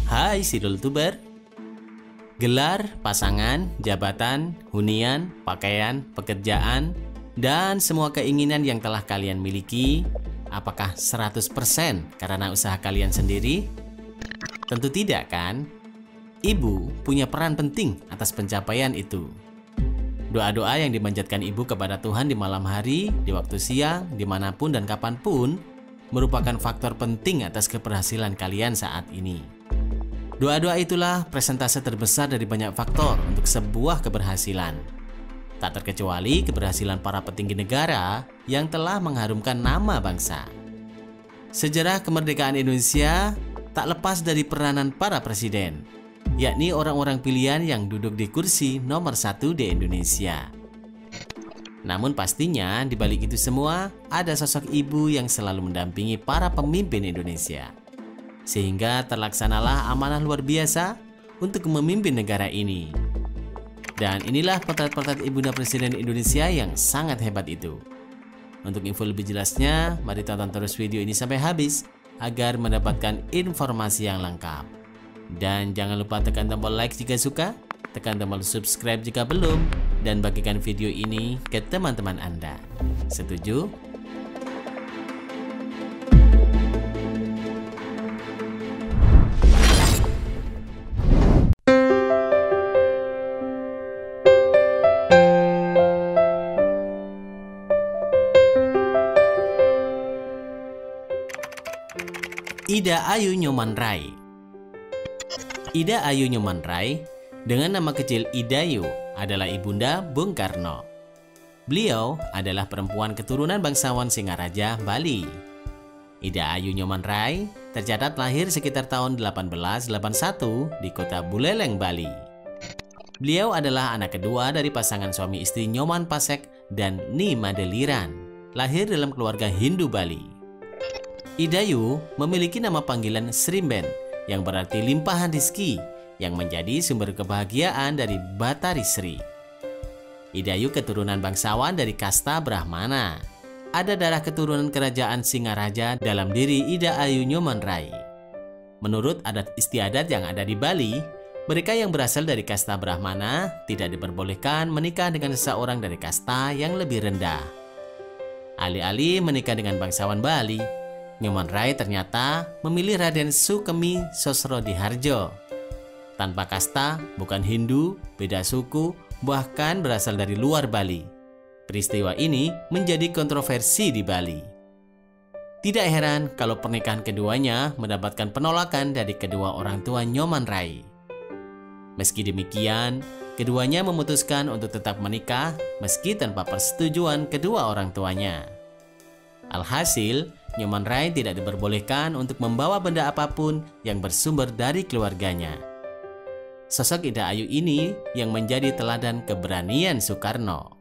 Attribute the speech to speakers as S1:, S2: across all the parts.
S1: Hai Sidul Tuber. Gelar, pasangan, jabatan, hunian, pakaian, pekerjaan, dan semua keinginan yang telah kalian miliki, apakah 100% karena usaha kalian sendiri? Tentu tidak kan? Ibu punya peran penting atas pencapaian itu. Doa-doa yang dimanjatkan ibu kepada Tuhan di malam hari, di waktu siang, dimanapun dan kapanpun, merupakan faktor penting atas keberhasilan kalian saat ini. Doa-doa itulah presentase terbesar dari banyak faktor untuk sebuah keberhasilan. Tak terkecuali keberhasilan para petinggi negara yang telah mengharumkan nama bangsa. Sejarah kemerdekaan Indonesia tak lepas dari peranan para presiden, yakni orang-orang pilihan yang duduk di kursi nomor 1 di Indonesia. Namun pastinya di balik itu semua ada sosok ibu yang selalu mendampingi para pemimpin Indonesia. Sehingga terlaksanalah amanah luar biasa untuk memimpin negara ini. Dan inilah potret-potret Ibunda Presiden Indonesia yang sangat hebat itu. Untuk info lebih jelasnya, mari tonton terus video ini sampai habis agar mendapatkan informasi yang lengkap. Dan jangan lupa tekan tombol like jika suka, tekan tombol subscribe jika belum, dan bagikan video ini ke teman-teman Anda. Setuju? Ida Ayu Nyoman Rai. Ida Ayu Nyoman Rai dengan nama kecil Idayu adalah ibunda Bung Karno. Beliau adalah perempuan keturunan bangsawan Singaraja, Bali. Ida Ayu Nyoman Rai tercatat lahir sekitar tahun 1881 di kota Buleleng, Bali. Beliau adalah anak kedua dari pasangan suami istri Nyoman Pasek dan Ni Madeliran, lahir dalam keluarga Hindu Bali. Idayu memiliki nama panggilan Srimben yang berarti limpahan rezeki yang menjadi sumber kebahagiaan dari Batari Sri. Idayu keturunan bangsawan dari kasta Brahmana. Ada darah keturunan kerajaan Singaraja dalam diri Ida Ayu Nyoman Rai. Menurut adat istiadat yang ada di Bali, mereka yang berasal dari kasta Brahmana tidak diperbolehkan menikah dengan seseorang dari kasta yang lebih rendah. Alih-alih menikah dengan bangsawan Bali, Nyoman Rai ternyata memilih Raden Sukemi Sosrodiharjo. Tanpa kasta, bukan Hindu, beda suku, bahkan berasal dari luar Bali. Peristiwa ini menjadi kontroversi di Bali. Tidak heran kalau pernikahan keduanya mendapatkan penolakan dari kedua orang tua Nyoman Rai. Meski demikian, keduanya memutuskan untuk tetap menikah meski tanpa persetujuan kedua orang tuanya. Alhasil, Nyoman Rai tidak diperbolehkan untuk membawa benda apapun yang bersumber dari keluarganya. Sosok Ida Ayu ini yang menjadi teladan keberanian Soekarno.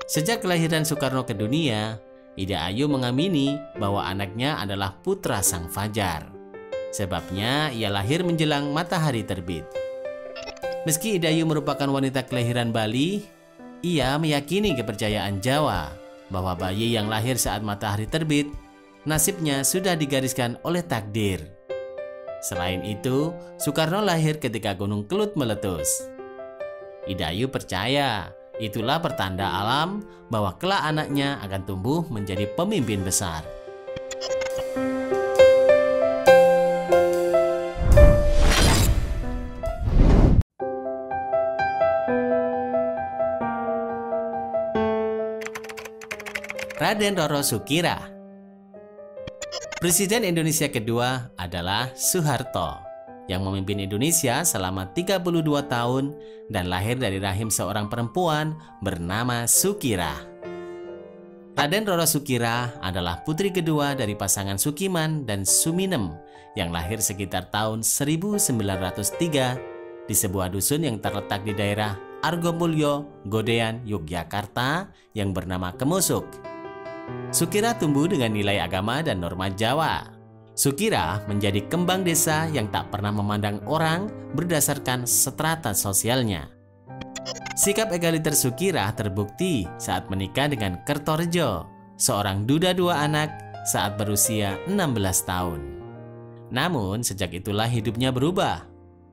S1: Sejak kelahiran Soekarno ke dunia, Ida Ayu mengamini bahwa anaknya adalah putra Sang Fajar. Sebabnya ia lahir menjelang matahari terbit. Meski Ida Ayu merupakan wanita kelahiran Bali, ia meyakini kepercayaan Jawa bahwa bayi yang lahir saat matahari terbit nasibnya sudah digariskan oleh takdir. Selain itu, Soekarno lahir ketika Gunung Kelut meletus. Ida Ayu percaya itulah pertanda alam bahwa kelak anaknya akan tumbuh menjadi pemimpin besar. Raden Roro Sukira. Presiden Indonesia kedua adalah Soeharto yang memimpin Indonesia selama 32 tahun dan lahir dari rahim seorang perempuan bernama Sukira. Raden Roro Sukira adalah putri kedua dari pasangan Sukiman dan Suminem yang lahir sekitar tahun 1903 di sebuah dusun yang terletak di daerah Argomulyo, Godean, Yogyakarta yang bernama Kemusuk. Sukira tumbuh dengan nilai agama dan norma Jawa. Sukira menjadi kembang desa yang tak pernah memandang orang berdasarkan strata sosialnya. Sikap egaliter Sukira terbukti saat menikah dengan Kertorejo, seorang duda dua anak saat berusia 16 tahun. Namun sejak itulah hidupnya berubah.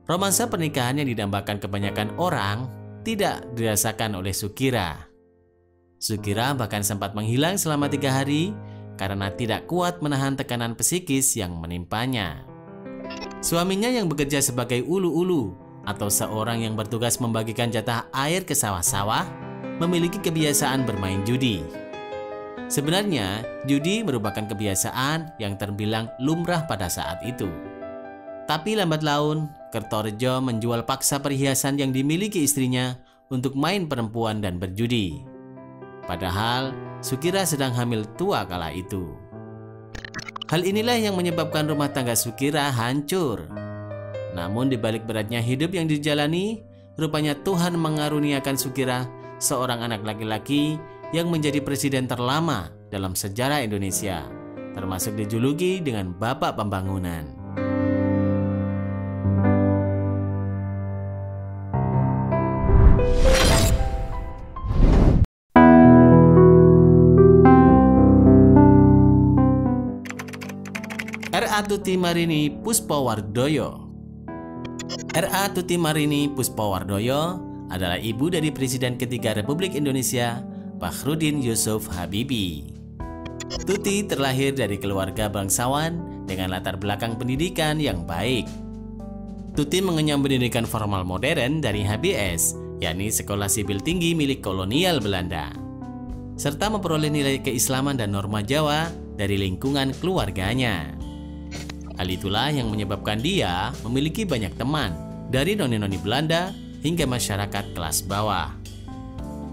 S1: Romansa pernikahan yang didambakan kebanyakan orang tidak dirasakan oleh Sukira. Sukira bahkan sempat menghilang selama 3 hari karena tidak kuat menahan tekanan psikis yang menimpanya. Suaminya yang bekerja sebagai ulu-ulu atau seorang yang bertugas membagikan jatah air ke sawah-sawah memiliki kebiasaan bermain judi. Sebenarnya, judi merupakan kebiasaan yang terbilang lumrah pada saat itu. Tapi lambat laun, Kertorejo menjual paksa perhiasan yang dimiliki istrinya untuk main perempuan dan berjudi. Padahal, Sukira sedang hamil tua kala itu. Hal inilah yang menyebabkan rumah tangga Sukira hancur. Namun di balik beratnya hidup yang dijalani, rupanya Tuhan mengaruniakan Sukira seorang anak laki-laki yang menjadi presiden terlama dalam sejarah Indonesia, termasuk dijuluki dengan Bapak Pembangunan. R.A. Tuti Marini Puspawardoyo. R.A. Tuti Marini Puspawardoyo adalah ibu dari Presiden ketiga Republik Indonesia, Fakhrudin Yusuf Habibie. Tuti terlahir dari keluarga bangsawan dengan latar belakang pendidikan yang baik. Tuti mengenyam pendidikan formal modern dari HBS, yakni Sekolah Sipil Tinggi milik kolonial Belanda, serta memperoleh nilai keislaman dan norma Jawa dari lingkungan keluarganya. Hal itulah yang menyebabkan dia memiliki banyak teman, dari noni-noni Belanda hingga masyarakat kelas bawah.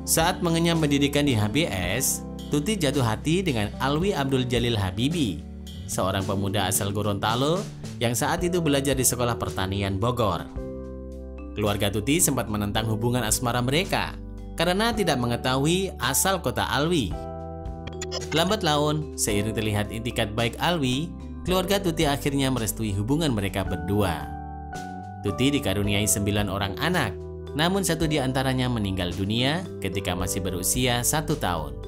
S1: Saat mengenyam pendidikan di HBS, Tuti jatuh hati dengan Alwi Abdul Jalil Habibie, seorang pemuda asal Gorontalo yang saat itu belajar di Sekolah Pertanian Bogor. Keluarga Tuti sempat menentang hubungan asmara mereka karena tidak mengetahui asal kota Alwi. Lambat laun, seiring terlihat itikat baik Alwi, keluarga Tuti akhirnya merestui hubungan mereka berdua. Tuti dikaruniai 9 orang anak, namun 1 di antaranya meninggal dunia ketika masih berusia 1 tahun.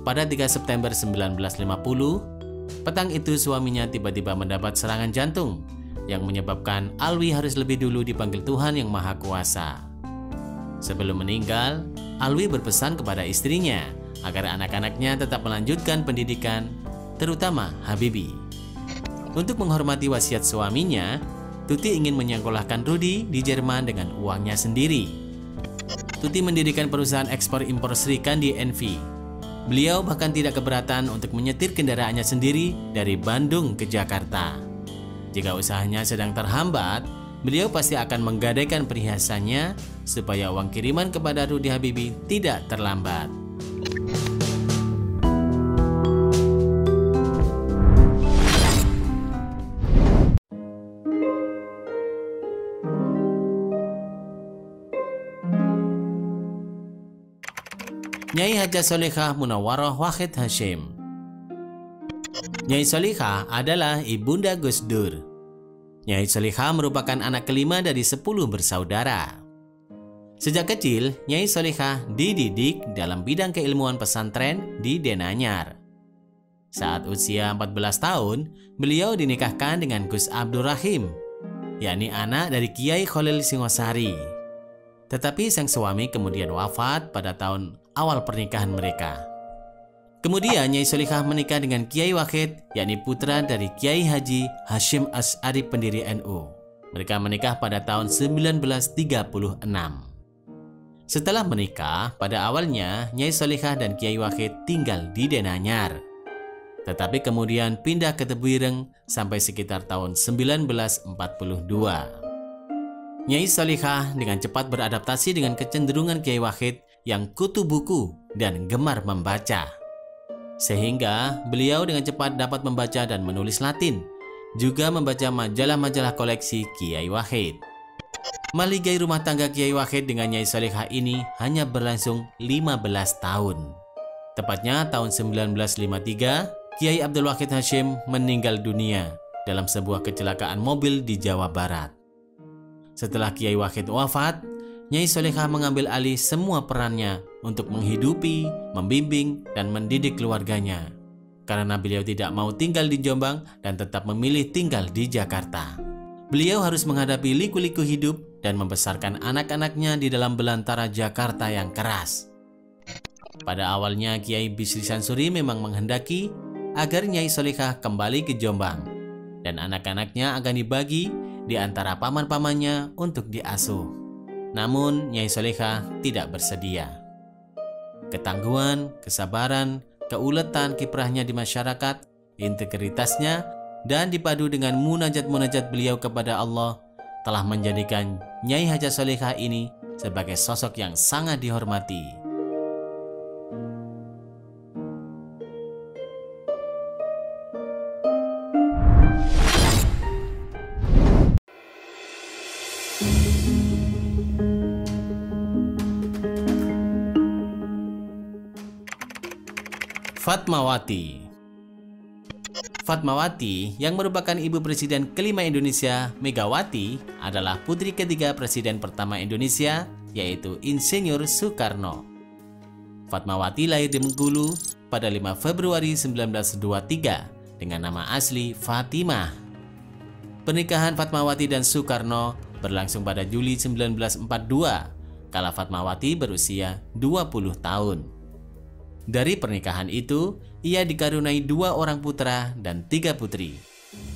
S1: Pada 3 September 1950, petang itu suaminya tiba-tiba mendapat serangan jantung yang menyebabkan Alwi harus lebih dulu dipanggil Tuhan Yang Maha Kuasa. Sebelum meninggal, Alwi berpesan kepada istrinya agar anak-anaknya tetap melanjutkan pendidikan, terutama Habibie. Untuk menghormati wasiat suaminya, Tuti ingin menyekolahkan Rudi di Jerman dengan uangnya sendiri. Tuti mendirikan perusahaan ekspor-impor serikandi NV. Beliau bahkan tidak keberatan untuk menyetir kendaraannya sendiri dari Bandung ke Jakarta. Jika usahanya sedang terhambat, beliau pasti akan menggadaikan perhiasannya supaya uang kiriman kepada Rudi Habibie tidak terlambat. Nyai Hajah Solihah Munawwaroh Wahid Hasyim. Nyai Solihah adalah ibunda Gus Dur. Nyai Solihah merupakan anak kelima dari 10 bersaudara. Sejak kecil, Nyai Solihah dididik dalam bidang keilmuan pesantren di Denanyar. Saat usia 14 tahun, beliau dinikahkan dengan Gus Abdur Rahim, yakni anak dari Kiai Khalil Singosari. Tetapi sang suami kemudian wafat pada tahun awal pernikahan mereka. Kemudian Nyai Solihah menikah dengan Kiai Wahid, yakni putra dari Kiai Haji Hashim Asy'ari pendiri NU. Mereka menikah pada tahun 1936. Setelah menikah, pada awalnya Nyai Solihah dan Kiai Wahid tinggal di Denanyar. Tetapi kemudian pindah ke Tebuireng sampai sekitar tahun 1942. Nyai Solihah dengan cepat beradaptasi dengan kecenderungan Kiai Wahid yang kutu buku dan gemar membaca. Sehingga beliau dengan cepat dapat membaca dan menulis Latin, juga membaca majalah-majalah koleksi Kiai Wahid. Maligai rumah tangga Kiai Wahid dengan Nyai Solihah ini hanya berlangsung 15 tahun. Tepatnya tahun 1953, Kiai Abdul Wahid Hasyim meninggal dunia dalam sebuah kecelakaan mobil di Jawa Barat. Setelah Kiai Wahid wafat, Nyai Solihah mengambil alih semua perannya untuk menghidupi, membimbing, dan mendidik keluarganya. karena beliau tidak mau tinggal di Jombang dan tetap memilih tinggal di Jakarta. Beliau harus menghadapi liku-liku hidup dan membesarkan anak-anaknya di dalam belantara Jakarta yang keras. Pada awalnya Kiai Bisri Sansuri memang menghendaki agar Nyai Solehah kembali ke Jombang dan anak-anaknya akan dibagi di antara paman-pamannya untuk diasuh. Namun Nyai Solehah tidak bersedia. Ketangguhan, kesabaran, keuletan kiprahnya di masyarakat, integritasnya, dan dipadu dengan munajat-munajat beliau kepada Allah telah menjadikan Nyai Hajah Solehah ini sebagai sosok yang sangat dihormati. Fatmawati. Fatmawati yang merupakan ibu presiden kelima Indonesia, Megawati, adalah putri ketiga presiden pertama Indonesia, yaitu Insinyur Soekarno. Fatmawati lahir di Bengkulu pada 5 Februari 1923 dengan nama asli Fatimah. Pernikahan Fatmawati dan Soekarno berlangsung pada Juli 1942, kala Fatmawati berusia 20 tahun. Dari pernikahan itu, ia dikaruniai 2 orang putra dan 3 putri,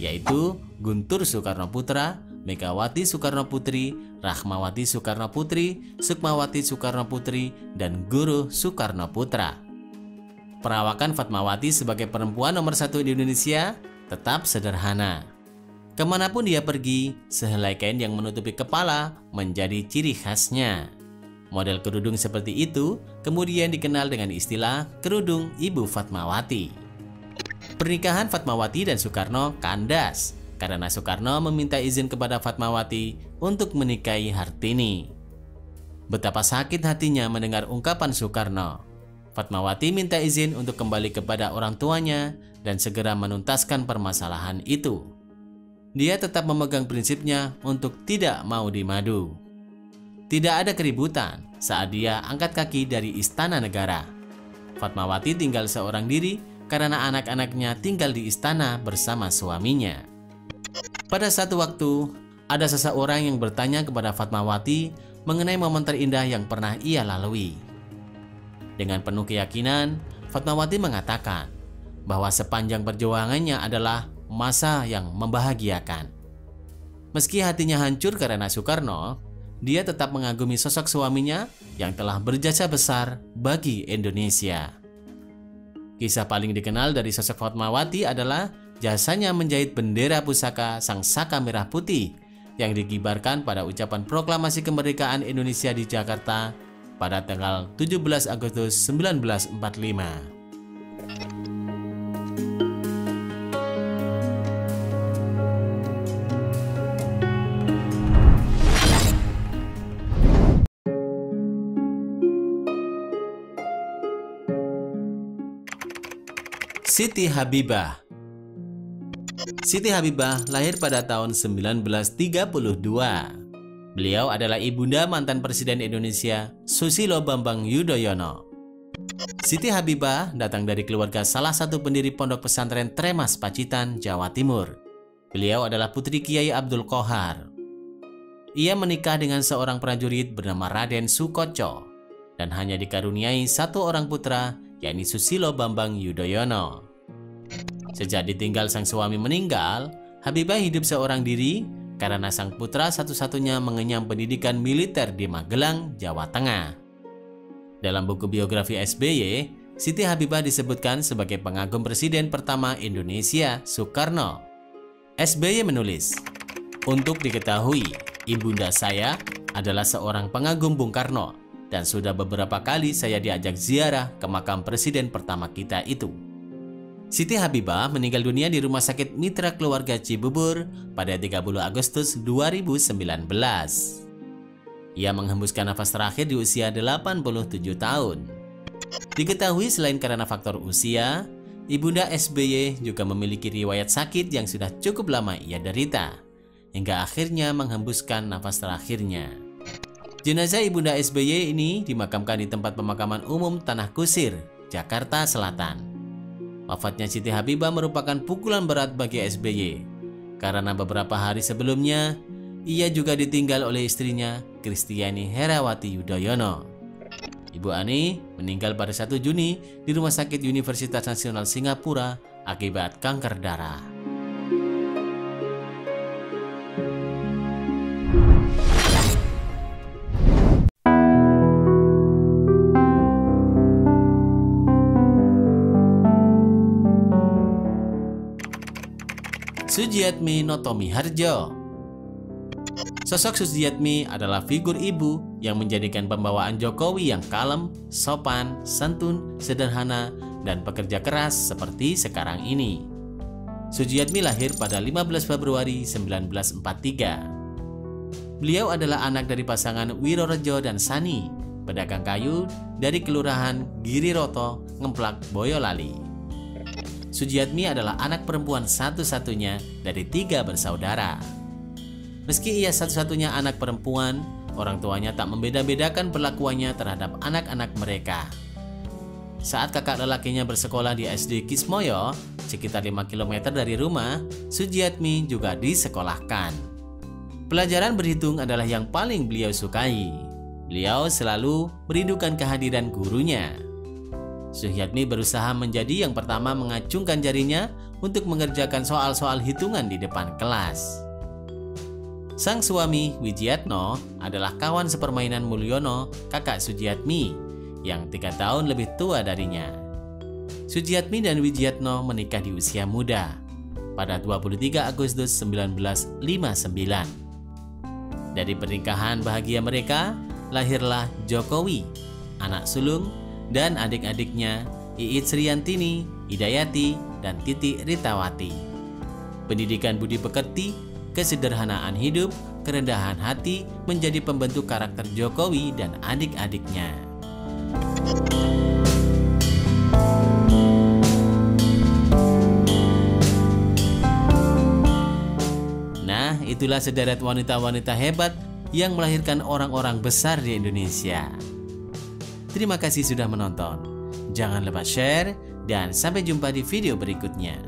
S1: yaitu Guntur Soekarno Putra, Megawati Soekarno Putri, Rahmawati Soekarno Putri, Sukmawati Soekarno Putri, dan Guru Soekarno Putra. Perawakan Fatmawati sebagai perempuan nomor 1 di Indonesia tetap sederhana. Kemanapun dia pergi, sehelai kain yang menutupi kepala menjadi ciri khasnya. Model kerudung seperti itu kemudian dikenal dengan istilah kerudung Ibu Fatmawati. Pernikahan Fatmawati dan Soekarno kandas karena Soekarno meminta izin kepada Fatmawati untuk menikahi Hartini. Betapa sakit hatinya mendengar ungkapan Soekarno. Fatmawati minta izin untuk kembali kepada orang tuanya dan segera menuntaskan permasalahan itu. Dia tetap memegang prinsipnya untuk tidak mau dimadu. Tidak ada keributan saat dia angkat kaki dari istana negara. Fatmawati tinggal seorang diri karena anak-anaknya tinggal di istana bersama suaminya. Pada satu waktu, ada seseorang yang bertanya kepada Fatmawati mengenai momen terindah yang pernah ia lalui. Dengan penuh keyakinan, Fatmawati mengatakan bahwa sepanjang perjuangannya adalah masa yang membahagiakan. Meski hatinya hancur karena Soekarno, dia tetap mengagumi sosok suaminya yang telah berjasa besar bagi Indonesia. Kisah paling dikenal dari sosok Fatmawati adalah jasanya menjahit bendera pusaka Sang Saka Merah Putih yang dikibarkan pada ucapan proklamasi kemerdekaan Indonesia di Jakarta pada tanggal 17 Agustus 1945. Siti Habibah. Siti Habibah lahir pada tahun 1932. Beliau adalah ibunda mantan Presiden Indonesia Susilo Bambang Yudhoyono. Siti Habibah datang dari keluarga salah satu pendiri pondok pesantren Tremas Pacitan, Jawa Timur. Beliau adalah putri Kiai Abdul Qohar. Ia menikah dengan seorang prajurit bernama Raden Sukoco dan hanya dikaruniai 1 orang putra, yakni Susilo Bambang Yudhoyono. Sejak ditinggal sang suami meninggal, Habibah hidup seorang diri karena sang putra satu-satunya mengenyam pendidikan militer di Magelang, Jawa Tengah. Dalam buku biografi SBY, Siti Habibah disebutkan sebagai pengagum presiden pertama Indonesia, Soekarno. SBY menulis, "Untuk diketahui, ibunda saya adalah seorang pengagum Bung Karno dan sudah beberapa kali saya diajak ziarah ke makam presiden pertama kita itu." Siti Habibah meninggal dunia di Rumah Sakit Mitra Keluarga Cibubur pada 30 Agustus 2019. Ia menghembuskan nafas terakhir di usia 87 tahun. Diketahui selain karena faktor usia, ibunda SBY juga memiliki riwayat sakit yang sudah cukup lama ia derita, hingga akhirnya menghembuskan nafas terakhirnya. Jenazah ibunda SBY ini dimakamkan di tempat pemakaman umum Tanah Kusir, Jakarta Selatan. Wafatnya Siti Habibah merupakan pukulan berat bagi SBY, karena beberapa hari sebelumnya ia juga ditinggal oleh istrinya Kristiani Herawati Yudhoyono. Ibu Ani meninggal pada 1 Juni di Rumah Sakit Universitas Nasional Singapura akibat kanker darah. Sujiatmi Notomiharjo. Sosok Sujiatmi adalah figur ibu yang menjadikan pembawaan Jokowi yang kalem, sopan, santun, sederhana, dan pekerja keras seperti sekarang ini. Sujiatmi lahir pada 15 Februari 1943. Beliau adalah anak dari pasangan Wirorejo dan Sani, pedagang kayu dari Kelurahan Giriroto, Ngemplak, Boyolali. Sujiatmi adalah anak perempuan satu-satunya dari 3 bersaudara. Meski ia satu-satunya anak perempuan, orang tuanya tak membeda-bedakan perlakuannya terhadap anak-anak mereka. Saat kakak lelakinya bersekolah di SD Kismoyo, sekitar 5 km dari rumah, Sujiatmi juga disekolahkan. Pelajaran berhitung adalah yang paling beliau sukai. Beliau selalu merindukan kehadiran gurunya. Sujiatmi berusaha menjadi yang pertama mengacungkan jarinya untuk mengerjakan soal-soal hitungan di depan kelas. Sang suami, Wijiatno, adalah kawan sepermainan Mulyono, kakak Sujiatmi, yang 3 tahun lebih tua darinya. Sujiatmi dan Wijiatno menikah di usia muda, pada 23 Agustus 1959. Dari pernikahan bahagia mereka, lahirlah Jokowi, anak sulung, dan adik-adiknya Iit Sriantini, Hidayati, dan Titi Ritawati. Pendidikan budi pekerti, kesederhanaan hidup, kerendahan hati menjadi pembentuk karakter Jokowi dan adik-adiknya. Nah, itulah sederet wanita-wanita hebat yang melahirkan orang-orang besar di Indonesia. Terima kasih sudah menonton. Jangan lupa share dan sampai jumpa di video berikutnya.